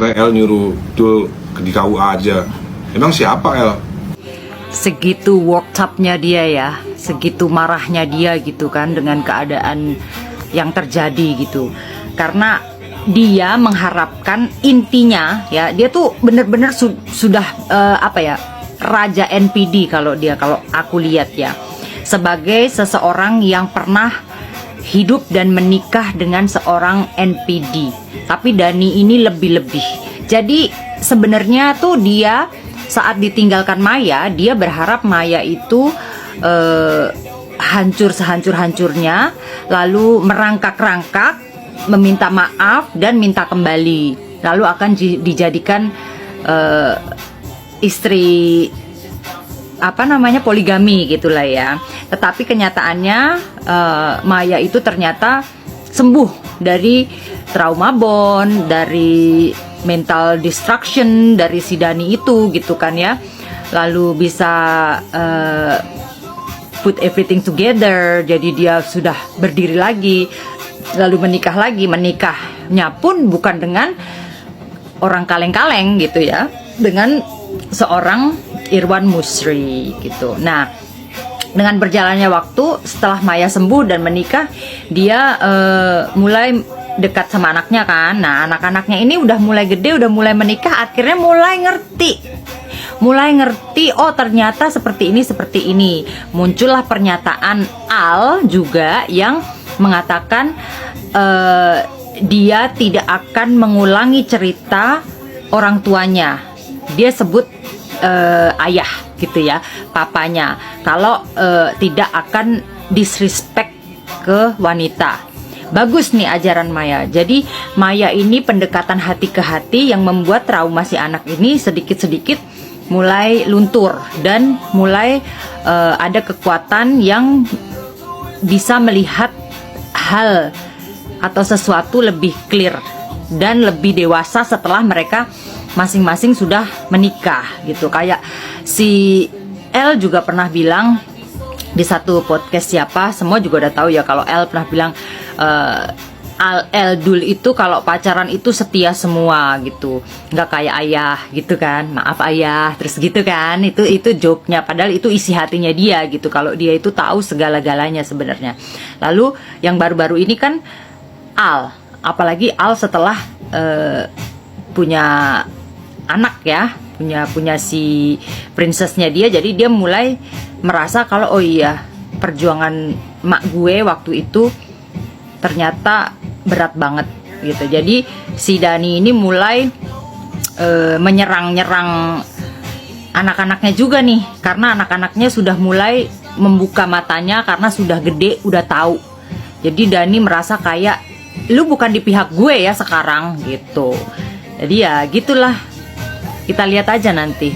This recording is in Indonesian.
katanya El nyuruh Dul di KUA aja. Emang siapa El? Segitu worked up-nya dia ya, segitu marahnya dia gitu kan dengan keadaan yang terjadi gitu. Karena dia mengharapkan, intinya ya, dia tuh bener-bener sudah raja NPD kalau aku lihat ya, sebagai seseorang yang pernah hidup dan menikah dengan seorang NPD. Tapi Dani ini lebih-lebih. Jadi sebenarnya tuh dia saat ditinggalkan Maya, dia berharap Maya itu hancur sehancur-hancurnya, lalu merangkak-rangkak, meminta maaf dan minta kembali, lalu akan dijadikan istri poligami gitulah ya. Tetapi kenyataannya Maya itu ternyata sembuh dari trauma bond, dari mental destruction dari si Dani itu gitu kan ya. Lalu bisa put everything together, jadi dia sudah berdiri lagi, lalu menikah lagi. Menikahnya pun bukan dengan orang kaleng-kaleng gitu ya, dengan seorang Irwan Musri gitu. Nah, dengan berjalannya waktu, setelah Maya sembuh dan menikah, dia mulai dekat sama anaknya kan. Nah, anak-anaknya ini udah mulai gede, udah mulai menikah, akhirnya mulai ngerti, oh ternyata seperti ini. Muncullah pernyataan Al juga yang mengatakan dia tidak akan mengulangi cerita orang tuanya. Dia sebut ayah gitu ya, papanya, kalau tidak akan disrespect ke wanita. Bagus nih ajaran Maya. Jadi Maya ini pendekatan hati ke hati yang membuat trauma si anak ini sedikit-sedikit mulai luntur dan mulai ada kekuatan yang bisa melihat hal atau sesuatu lebih clear dan lebih dewasa setelah mereka masing-masing sudah menikah gitu. Kayak si El juga pernah bilang di satu podcast, siapa, semua juga udah tahu ya, kalau El pernah bilang Dul itu kalau pacaran itu setia semua gitu, nggak kayak ayah gitu kan, maaf ayah, terus gitu kan. Itu joke-nya, padahal itu isi hatinya dia gitu, kalau dia itu tahu segala-galanya sebenarnya. Lalu yang baru-baru ini kan Al, apalagi Al setelah punya anak ya, punya si princessnya dia, jadi dia mulai merasa kalau oh iya, perjuangan mak gue waktu itu ternyata berat banget gitu. Jadi si Dani ini mulai menyerang anak-anaknya juga nih, karena anak-anaknya sudah mulai membuka matanya karena sudah gede, udah tahu. Jadi Dani merasa kayak lu bukan di pihak gue ya sekarang gitu. Jadi ya gitulah, kita lihat aja nanti.